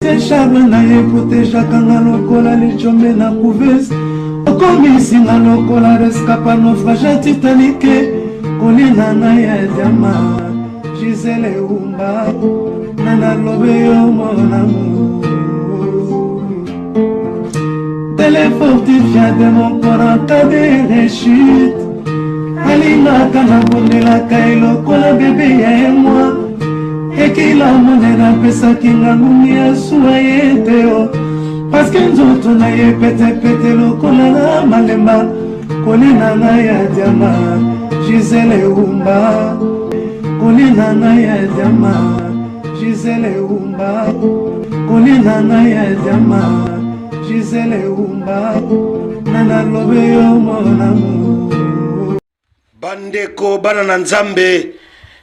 Charme na ye proteja kanga lokola lichombe na couveuse okomisi nga lokola rescapa naufrage titanique kolina na ye diama Gisele Umba nana lobe yo mon amour téléfortifia de mon corps en cas de rechute alingaka na bondelaka ye lokola bebe ya moi ekila monena pesaki nga ngumi ya suwa ye te o paske nzoto na ye petepete lokola na malemba kolina na ya diama Gisele Umba kolina na ya diama Gisele Umba kolina na ya diama Gisele Umba nana lobe yo mon amour bandeko bana na nzambe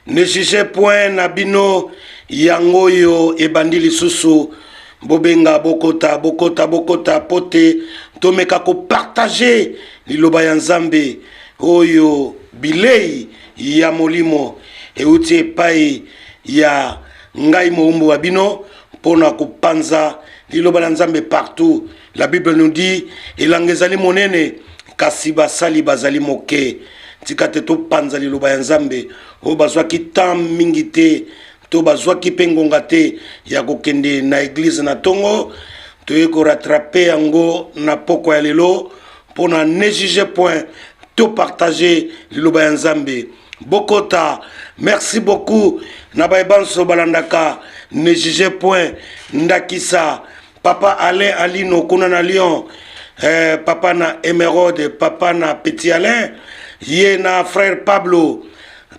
ne jugez point na bino yangoyo ebandi lisusu bobenga bokota pote tomeka ko partager liloba ya nzambe oyo bilei ya molimo euti epai ya ngai moumbu wa bino pona kopanza liloba la nzambe partout. La Bible nous dit elangezali monene kasi basali bazali moke tikate to panza liloba ya nzambe o bazwaki tam mingi te to bazwaki pengonga te ya kokende na église na tongo to ko rattraper yango na poko ya lelo pona ne juger point to partager liloba ya nzambe bokota. Merci beaucoup na baibanso balandaka ne juger point ndakisa papa Alain Alino kuna na Lyon papa na Emeraude papa na Petit Alain ye na frère Pablo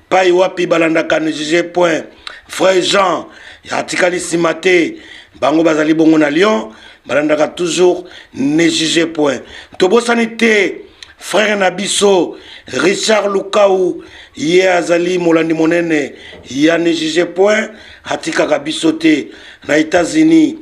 pai wapi balandaka ne juger point frère Jean atikali simate bango bazali bongo na Lyon balandaka toujours ne juger point tobosani te frère Nabiso Richard Lukau ye azali molandi monene ya ne juger point atikaka biso te na États-Unis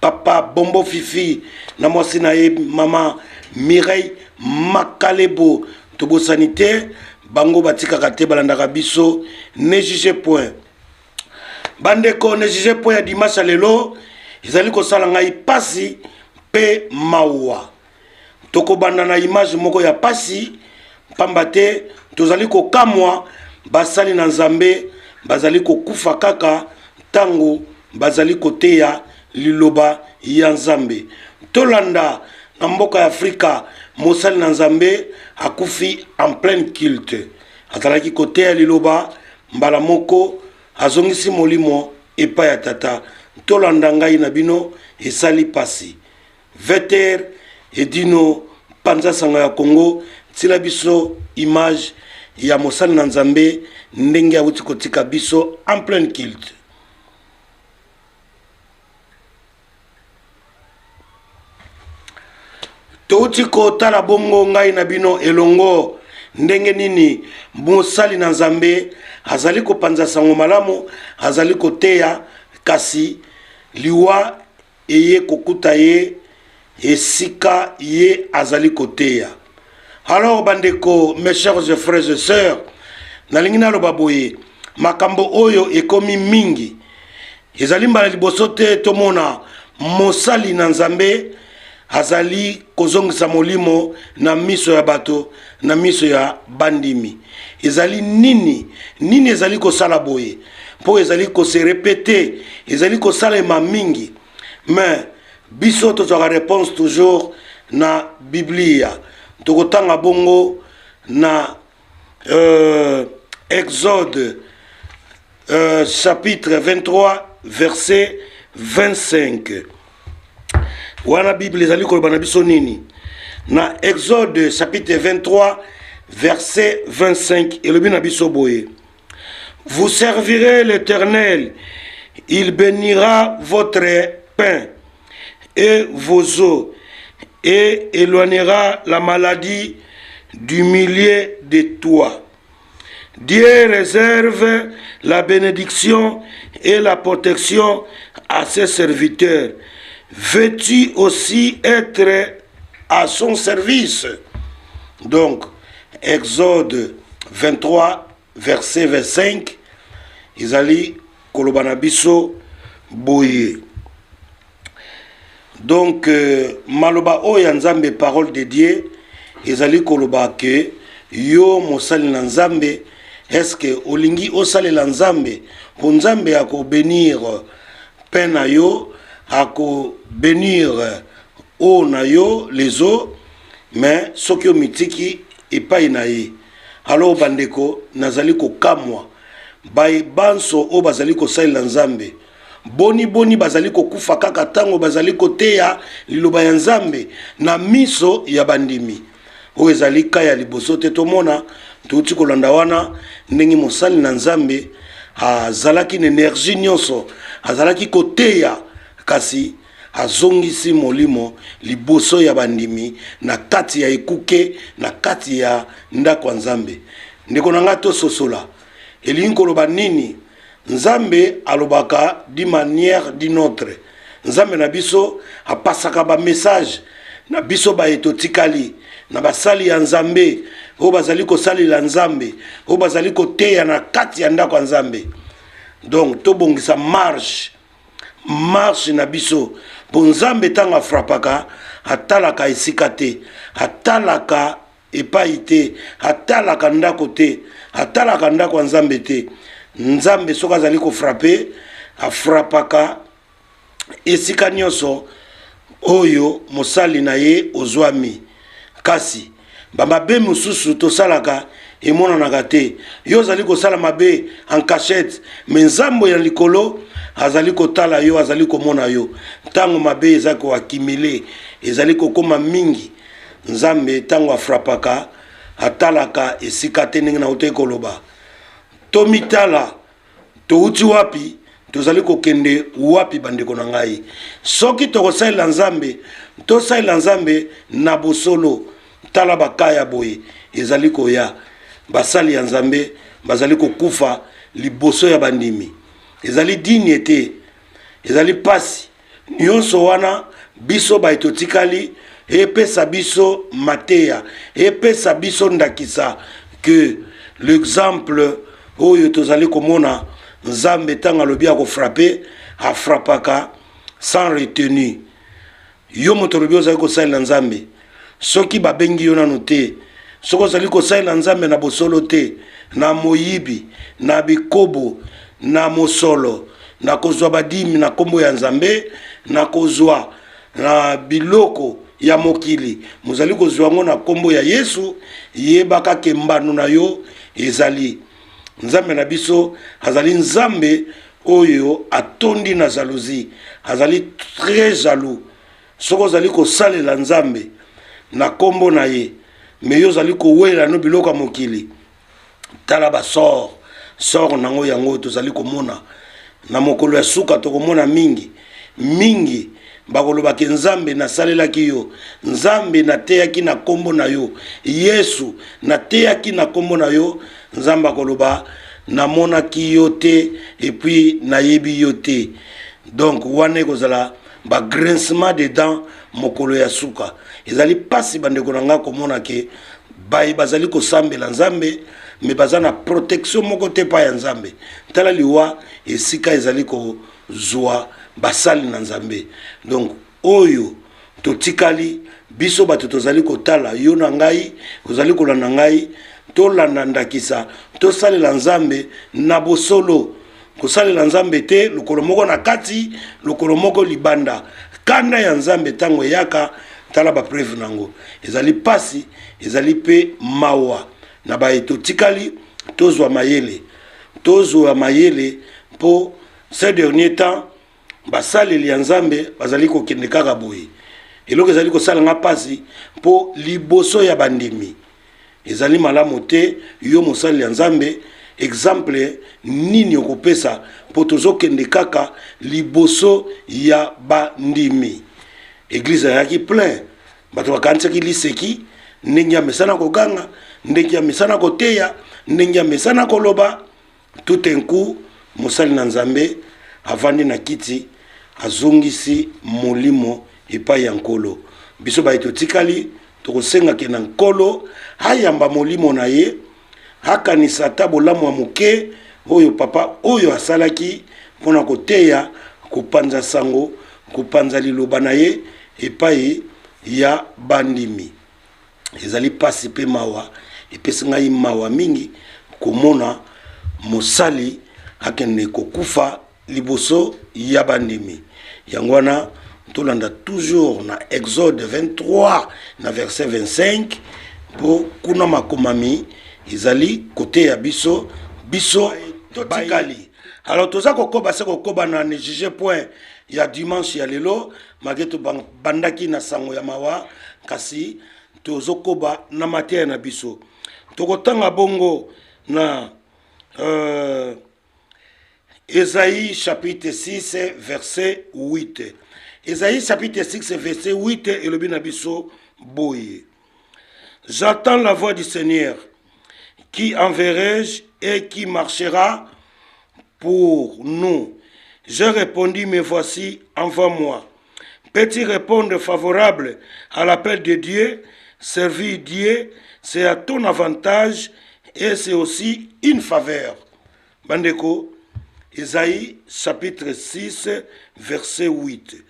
papa Bombo Fifi na mwasi na ye mama Mireille Makalebo tobosani te bango batikaka te balandaka biso ne juger point bandeko ne juger point ya dimanche lelo ezali kosala ngai pasi pe mawa tokobanda na image moko ya pasi pamba te tozali kokamwa basali na nzambe bazali kokufa kaka tango bazali koteya liloba ya nzambe tolanda na mboka ya Afrika mosali na nzambe akufi en plein culte azalaki koteya liloba mbala moko azongisi molimo epai ya tata tolanda ngai na bino esali pasi veter edino panza sanga ya Congo tila biso image ya mosali na nzambe ndenge awuti kotika biso en plein culte. Touti kotala bongo ngai na bino elongo ndenge nini mosali na nzambe azali kopanza sango malamu azali koteya kasi liwa eye kokuta ye esika ye azali koteya. Alors bandeko mes chers frères et sœurs nalingi naloba boye makambo oyo ekomi mingi ezali mbala liboso te tomona mosali na nzambe azali kozongisa molimo na miso ya bato na miso ya bandimi ezali nini ezali kosala boye po ezali kose répéter ezali kosalema mingi mais biso tozwaka réponse toujours na Biblia tokotanga bongo na Exode chapitre 23 verset 25 wana Bible ezali koloba na biso nini na Exode chapitre 23 verset 25 elobi na biso boye vous servirez l'Éternel il bénira votre pain et vos eaux et éloignera la maladie du milieu de toi. Dieu réserve la bénédiction et la protection à ses serviteurs. Veux-tu aussi être à son service? Donc, Exode 23, verset 25, Isali Kolobanabiso Boye. Donc maloba oyo nzambe parole de Dieu ezali koloba ke yo mosali na nzambe est-ce que olingi osali la nzambe pour nzambe ako bénir pena yo ako bénir o na yo les eaux mais soki o mitiki epai na ye alors bandeko nazali ko kamwa bay banso o bazali ko sali la nzambe boni bazali ko kufa kaka tango bazali ko teya liloba ya nzambe na miso ya bandimi o ezali kaya liboso te tomona tuti kolanda wana ndenge mosali na nzambe azalaki na énergie nyonso azalaki ko teya kasi azongisi molimo liboso ya bandimi na kati ya ekuke na kati ya ndako ya nzambe ndeko nanga to sosola elingi koloba nini nzambe alobaka di manière d'une autre nzambe na biso apasaka ba message na biso ba etotikali na basali ya nzambe o bazali ko sali la nzambe o bazali ko teya na kati ya ndako ya nzambe donc to bongisa marche na biso po nzambe tanga frapaka atalaka esika te atalaka epai te atalaka ndako te atalaka ndako ya nzambe te nzambe soki azali kofrape afrapaka esika nyonso oyo mosali na ye ozwami kasi bamabe mosusu tosalaka emonanaka te yo ozali kosala mabe en cachette me nzambo ya likolo azali kotala yo azali komona yo ntango mabe eza koakimile ezali kokoma mingi nzambe ntango afrapaka atalaka esika te ndenge nauti koloba tomitala touti wapi tozali kokende wapi bandeko na ngai soki tokosalela nzambe tosalela nzambe na bosolo tala bakaya boye ezali koya basali ya nzambe bazali kokufa liboso ya bandimi ezali digne te ezali pasi nyonso wana biso baetotikali epesa biso mateya epesa biso ndakisa que l'exemple oyo tozali komona nzambe tanga lobi akofrape afrapaka sans retenue yo moto lobi ozali kosalela nzambe soki babengi yo nano te soki ozali kosalela nzambe na bosolo te na moyibi na bikobo na mosolo na kozwa badimi na kombo ya nzambe na kozwa na biloko ya mokili mozali kozwa ngo na kombo ya Yesu yebaka kembano na yo ezali nzambe na biso azali nzambe oyo atondi na jalousie azali très jaloux soko ozali kosalela nzambe na kombo na ye me yo ozali kowela no biloko ya mokili tala basor sor nango yango tozali komona na mokolo ya suka tokomona mingi bakolobaki nzambe nasalelaki yo nzambe nateyaki na kombo na yo Yesu nateyaki na kombo na yo nzambe akoloba namonaki yo te et puis nayebi yo te donc wana ekozala bagrincement de dents mokolo ya suka ezali pasi bandeko na nga komona ke bayi bazali kosambela nzambe me baza na protection moko te pa ya nzambe tala liwa esika ezali kozwa basali na nzambe donc oyo totikali biso bato tozali kotala yo na ngai ozali kolanda ngai tolanda ndakisa tosalela nzambe na bosolo kosalela nzambe te lokolo moko na kati lokolo moko libanda kanda ya nzambe tango yaka tala ba preuve nango ezali pasi ezali pe mawa na ba totikali tozwa mayele po ces derniers temps basaleli ya nzambe bazali kokende kaka boye eloko ezali kosala nga pasi po liboso ya bandimi ezali malamu te yo mosali ya nzambe exemple nini okopesa po tozokende kaka liboso ya bandimi église yaki plein bato bakanisaki liseki ndenge ya mesana koganga ndenge ya mesana koteya ndenge ya mesana koloba tout un coup mosali na nzambe avandi na kiti azongisi molimo epai ya nkolo biso baetotikali tokosengaki na nkolo ayamba molimo na ye akanisa ata bolamu ya moke oyo papa oyo asalaki mpona koteya kopanza sango kopanza liloba na ye epai ya bandimi. Ezali pasi pe mawa epesi ngai mawa mingi komona mosali akende kokufa liboso ya bandimi. Yango wana tolanda toujours na Exode 23 na verset 25 po kuna makomami ezali kote ya biso totikali. Alors toza kokoba se kokoba na ne juge point ya dimanche ya lelo mageto bandaki na sango ya mawa kasi tozo koba na matia na biso tokotanga bongo na Ésaïe chapitre 6 verset 8. Ésaïe chapitre 6 verset 8 et le binabiso boye. J'attends la voix du Seigneur. Qui enverrai-je et qui marchera pour nous? Je répondis, mais voici, envoie-moi. Peux-tu répondre favorable à l'appel de Dieu? Servir Dieu, c'est à ton avantage et c'est aussi une faveur. Bandeko, Ésaïe chapitre 6 verset 8.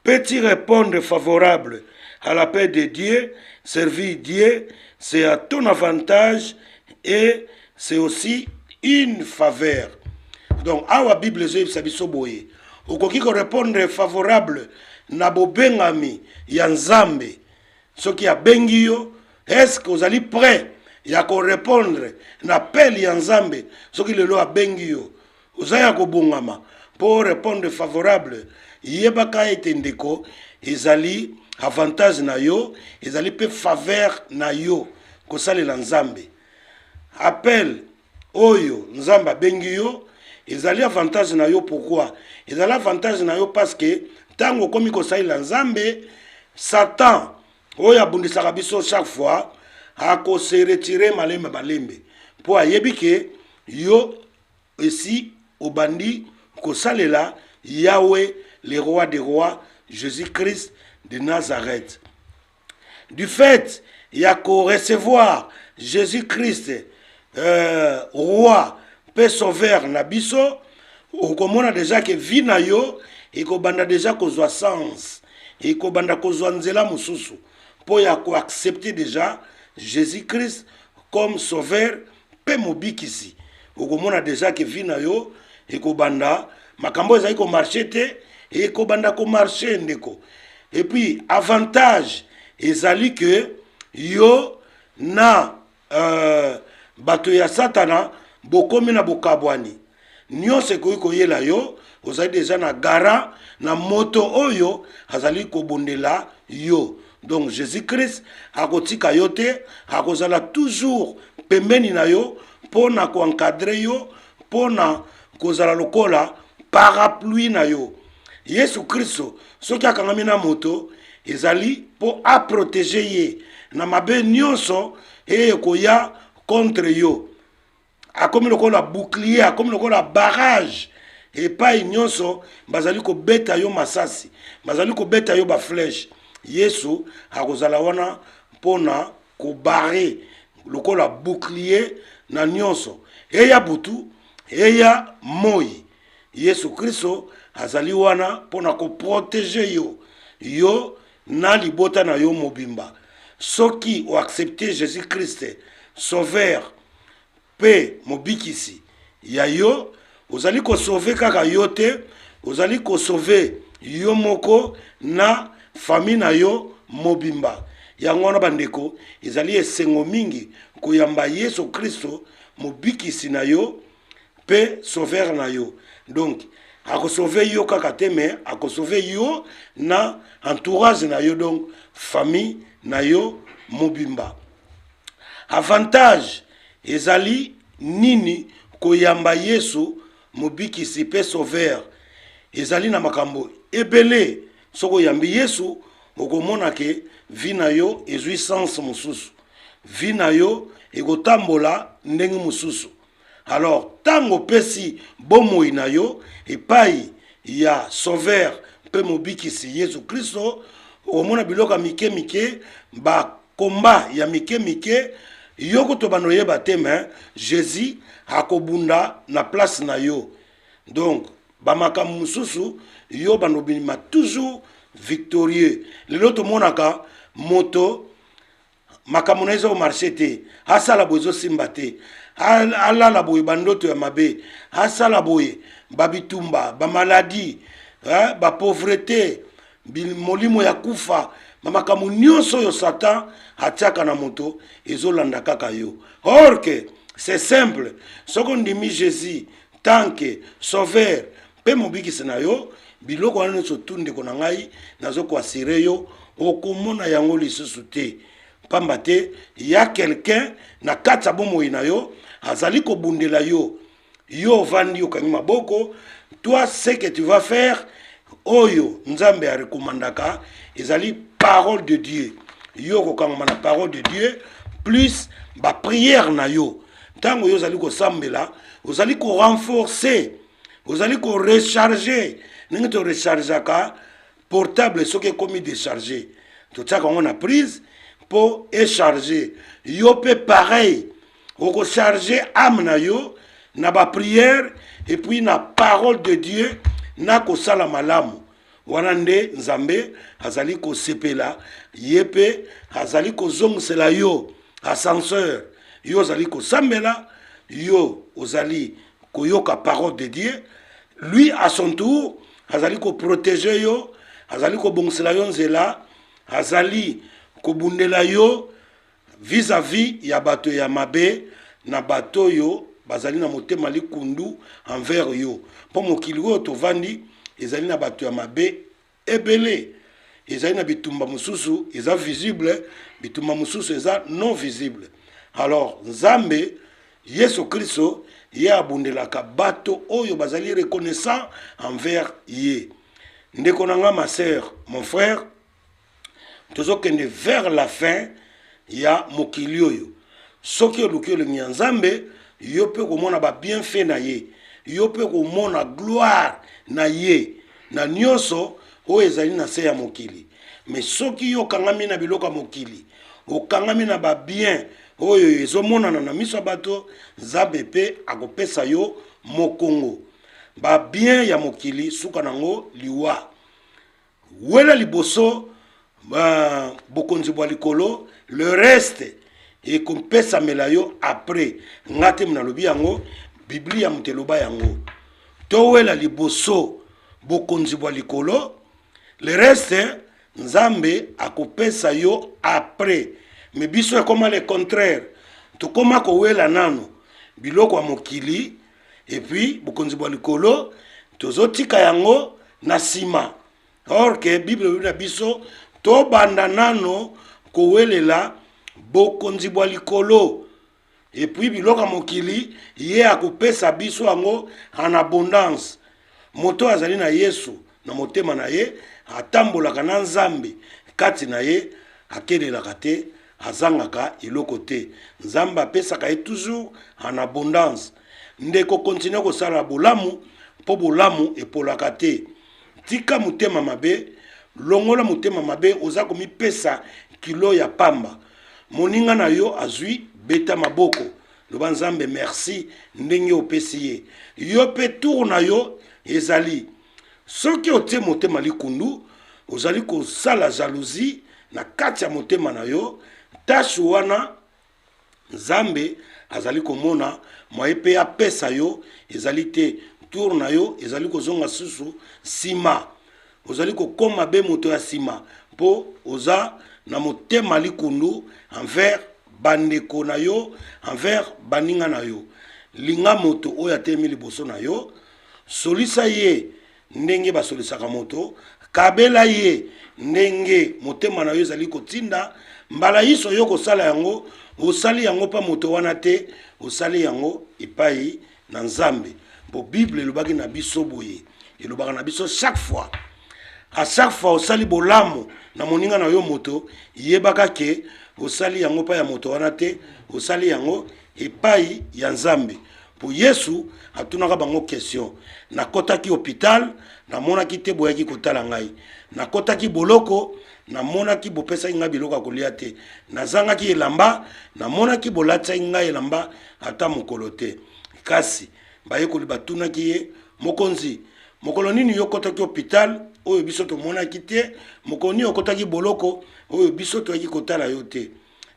Peux-tu répondre favorable à l'appel de Dieu? Servir Dieu, c'est à ton avantage et c'est aussi une faveur. Donc, awa Bible sabiso boye. Okoki ko répondre favorable na bobengami ya Nzambe. Soki ya bengi yo, est-ce que vous allez prêt ya ko répondre na appel ya Nzambe? Soki lelo a bengi yo, ozaya ko bongama pour répondre favorable. Yebaka etendeko ezali avantage na yo, ezali pe faveur na yo ko salela Nzambe. Appel oyo Nzamba bengi yo ezali avantage na yo. Pourquoi? Ezali avantage na yo parce que tango komi ko salela Nzambe, Satan oyo abundisaka biso chaque fois ako se retirer malembe balembe po ayebi ke yo esi obandi ko salela Yahweh, le roi des rois, Jésus-Christ de Nazareth. Du fait, il y a qu'à recevoir Jésus-Christ, roi, paix sauveur, nabiso, ou comme on a déjà que vie na yo, et qu'on banda déjà qu'on soit sens, et qu'on banda qu'on soit nzela mususu, pour y a qu'à accepter déjà Jésus-Christ comme sauveur, paix mobik ici. Ou comme on a déjà que vie na yo, et qu'on banda, makambo ezali ko marché te, et qu'on banda ko marché ndeko. Et puis, avantage, ezali que yo na bato ya satana bokomi na bokabwani. Nyonse ko yela yo, ozali déjà na gara na moto oyo azali ko bondela yo. Donc Jésus-Christ akotika yo te, akozala toujours pembeni na yo pona ko encadrer yo, pona kozala lokola parapluie na yo. Yesu Kristo soki akangami na moto ezali po a protéger ye na mabe nyonso e koya contre yo. Akomi lokola bouclier, akomi lokola barrage epai nyonso bazali ko beta yo masasi, bazali ko beta yo ba flèche. Yesu akozala wana pona ko barrer lokola bouclier na nyonso. Eya butu, eya moi. Yesu Kristo azali wana pona ko protéger yo. Yo na libota na yo mobimba. Soki o accepter Jésus-Christ sauveur pe mobikisi ya yo, ozali ko sauver kaka yo te, ozali ko sauver yo moko na famille na yo mobimba. Yango wana bandeko ezali esengo mingi koyamba Yesu Kristo mobikisi na yo pe sauveur na yo. Donc ako sauver yo kaka te, mais ako sauver yo na entourage na yo, donc famille na yo mobimba. Avantage ezali nini koyamba Yesu mobikisi pe sauveur? Ezali na makambo ebele. Soko yambi Yesu okomona ke vi na yo ezui sens mususu, vi na yo ekotambola ndenge mususu. Alors tango pesi bomoi na yo epai ya sauveur pe mobikisi Yesu Kristo, okomona biloka mike mike ba komba ya mike mike yoko to bano yeba te, mais Jésus akobunda na place na yo. Donc bamakambo mosusu yo banobima toujours victorieux. Lelo tomonaka moto makambo na ezo marché te, asala boye ezosimba te, alala boye bandoto ya mabe, asala boye babitumba, bamaladi, bapauvreté, molimo ya kufa, makambo nyonso oyo Satan atiaka na moto ezolanda kaka yo. Or que c'est simple, soko ndimi Jésus tant que sauveur pe mobikisi na yo, biloko wana nyonso tundeko na ngai nazokoasire yo okomona yango lisusu te. Pamba te ya quelqu'un na kati ya bomoi na yo azali kobundela yo, yo vandi okangi maboko. Toi ce que tu vas faire oyo nzambe a recommandaka ezali parole de Dieu. Yo kokangama na parole de Dieu plus ba prière na yo. Tango yo zali ko sambela, ozali ko renforcer, ozali ko recharger. Ningi to rechargeaka portable soki komi décharger. To tsaka on a prise pour écharger. Yo pe pareil. Oko charger âme na yo na ba prière et puis na parole de Dieu na ko sala malamu. Wanande nzambe azali ko sepela yepe azali ko zongsela yo ascenseur. Yo azali ko sambela yo ozali ko yoka parole de Dieu. Lui à son tour azali ko protéger yo, azali ko bongsela yo nzela, azali ko bundela yo vis-à-vis ya bato ya mabe na bato yo bazali na motema likundu envers yo. Po mokili oyo tovandi ezali na bato ya mabe ebele, ezali na bitumba mosusu eza visible, bitumba mosusu eza non visible. Alors nzambe Yesu Kristo ye abundelaka bato oyo bazali reconnaissant envers ye. Ndeko nanga ma sœur, mon frère, tozokende vers la fin ya mokili oyo. Soki oluki olingi ya nzambe, yo pe komona ba bienfait na ye, yo pe komona gloire na ye na nyonso oyo ezali na se ya mokili. Mais soki yo kangami na biloko ya mokili, okangami na ba bien oyo ezomonana na miso ya bato, nzambe pe akopesa yo mokongo. Ba bien ya mokili suka nango liwa. Wela liboso bokonzi bwa likolo, le reste et kompesa melayo après. Ngate mnalobi yango Biblia muteloba yango. Towela liboso bokonzi bwa likolo, le reste nzambe akopesa yo après. Mais biso est comme le contraire. To koma ko wela nano biloko ya mokili et puis bokonzi bwa likolo tozotika yango na sima. Or que Bible na biso to banda nano ko welela bokonzi bwa likolo et puis biloko ya mokili ye akopesa biso yango en abondance. Moto azali na Yesu na motema na ye atambolaka na nzambe kati na ye akelelaka te, azangaka eloko te. Nzamba apesaka ye toujours en abondance. Ndeko continue kosala bolamu po bolamu epolaka te. Tika mutema mabe, longola mutema mabe oza komipesa kilo ya pamba. Moninga na yo azwi beta maboko. Loba nzambe merci ndenge opesi ye. Yo pe tour na yo ezali. Soki otie motema likundu, ozali kosala jalousie na kati ya motema na yo. Tashu wana nzambe azali komona mwa epe ya pesa yo ezali te, tour na yo ezali kozonga susu sima. Ozali kokoma be moto ya sima po oza na motema likundu envers bandeko na yo, envers baninga na yo. Linga moto oyo atemi liboso na yo, solisa ye ndenge basolisaka moto, kabela ye ndenge motema na yo ezali kotinda. Mbala iso yo kosala yango, osali yango pa moto wana te, osali yango epai na nzambe. Bo Bible elobaki na biso boye, elobaka na biso chaque fois. À chaque fois osali bolamu na moninga na yo moto, yebaka ke osali yango pa ya moto wana te, osali yango epai ya nzambe. Po Yesu atunaka bango question. Nakotaki hôpital, namonaki te boyaki kotala ngai. Nakotaki boloko, namonaki bopesa ngai biloko kolia te. Nazangaki elamba, namonaki bolatsa ngai elamba ata mokolo te. Kasi bayekoli batunaki ye, mokonzi, mokolo nini yo kotaki hôpital oyo biso tomonaki te, mokolo nini okotaki boloko oyo biso toyaki kotala yo te.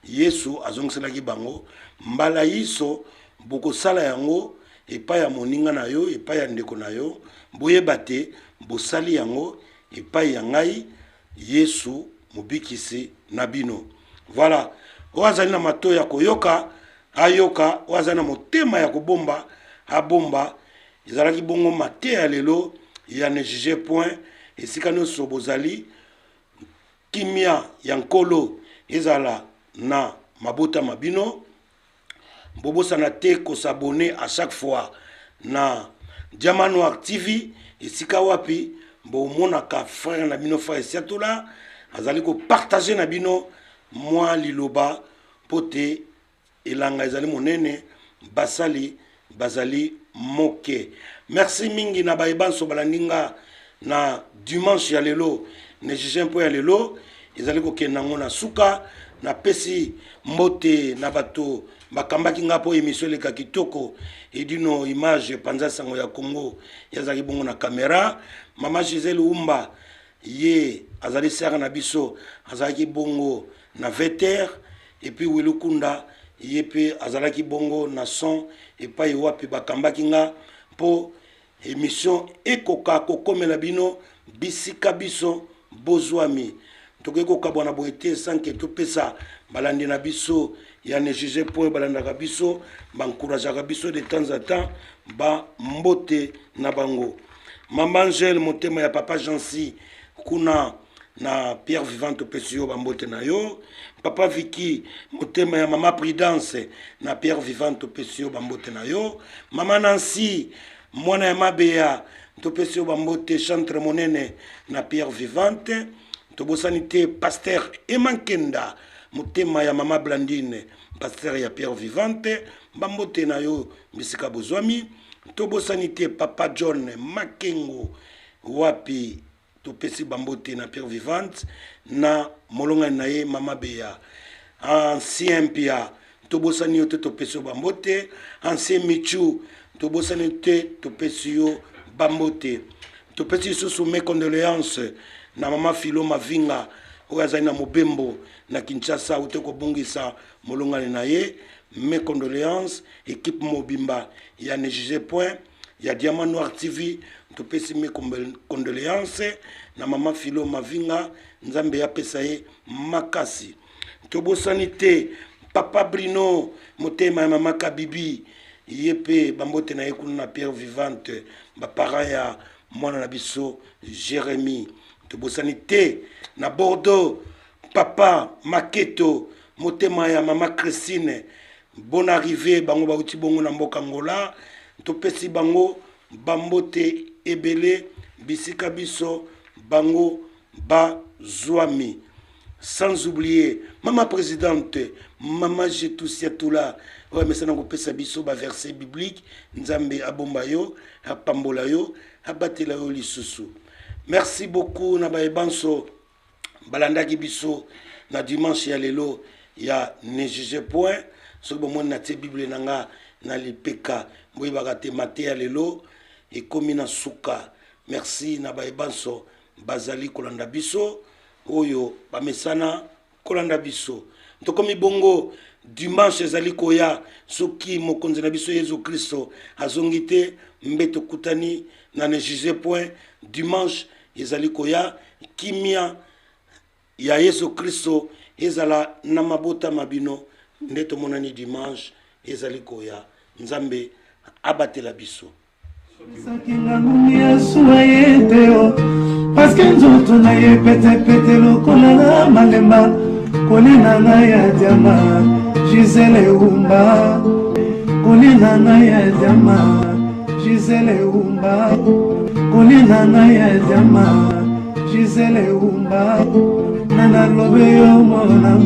Yesu azongiselaki bango, mbala yiso bokosala yango epai ya moninga na yo, epai ya ndeko na yo, boyeba te bosali yango epai ya ngai Yesu mobikisi na bino. Voilà, oazali na mato ya koyoka ayoka, oazali na motema ya kobomba abomba. Ezalaki bongo mate ya lelo ya ne juge point esika nyonso bozali, kimia ya nkolo ezala na mabota mabino. Bobosana te ko s'abonner à chaque fois na Diamant Noir TV esika wapi bomonaka frère na bino frère Siatola azali ko partager na bino moi liloba pote elanga ezali monene basali bazali moke. Merci mingi na baebanso balandinga na dimanche ya lelo ne juge point ya lelo ezali ko kenango na suka na pesi mbote na bato bakambaki nga po émission leka kitoko edino image panza sango ya Congo yazaki bongo na caméra. Mama Gisèle Umba ye azali sera na biso azalaki bongo na veter, et puis Wilukunda ye pe azalaki bongo na son epai wapi bakambaki nga po émission ekoka kokomela bino bisika biso bozwami. Tokeko kabona boete sanke topesa balandi na biso ya ne juge point balanda biso bancourageaka biso de temps en temps ba mbote na bango. Maman Angèle motema ya papa Jansi kuna na Pierre Vivante pesio bambote na yo. Papa Vicky motema ya mama Prudence na Pierre Vivante pesio bambote na yo. Mama Nancy mwana ya Mabea topesio bambote chantre monene na Pierre Vivante. Tobosanité pasteur Emankenda motema ya mama Blandine pasteur ya Pierre Vivante bambote na yo bisika bozwami. Tobosanité papa John Makengo wapi topesi bambote na Pierre Vivante na molonga na ye mama Bea ancien pia tobosani yo te topesi bambote ancien Michu tobosanité topesi yo bambote topesi susu mes condoléances na mama Filo Mavinga oyo azali na Mobembo na Kinshasa ute kobungisa molongani na ye. Mes condoléances équipe mobimba ya ne juge point ya Diamant Noir TV topesi mes condoléances na mama Filo Mavinga nzambe ya pesa ye makasi. Tobosanité papa Brino motema ya mama Kabibi yepe bambote na ye kuna na Pierre Vivante bapara ya mwana na biso Jérémy. Tobosanité na Bordeaux papa Maketo motema ya mama Christine bonne arrivée bango bauti bongo na mboka Angola. Topesi bango bambote ebele bisika biso bango bazwami. Sans oublier mama présidente mama Jetou Siatoula oyo mesana kopesa biso ba verset biblique nzambe abomba yo apambola yo abatela yo lisusu. Merci beaucoup na baebanso balandaki biso na dimanche ya lelo ya ne juge point so bomoni na te bible nanga na lipeka boyebaka te mate ya lelo ekomi na suka. Merci na baebanso bazali kolanda biso oyo bamesana kolanda biso. Tokomi bongo dimanche ezali koya soki mokonzi na biso Yesu Kristo azongi te mbeto kutani na ne juge point dimanche ezali koya kimia ya Yesu Kristo ezala na mabota mabino nde tomonani dimanche ezali koya nzambe abatela biso. Sakinga ngumi asuwa yeteo paske nzoto na ye pete pete lokola na malemba kolina na ya Diama Gisèle Umba kolina na ya Diama Gisèle Umba kolina na ya Diama Gisèle Umba nana lobe yo mona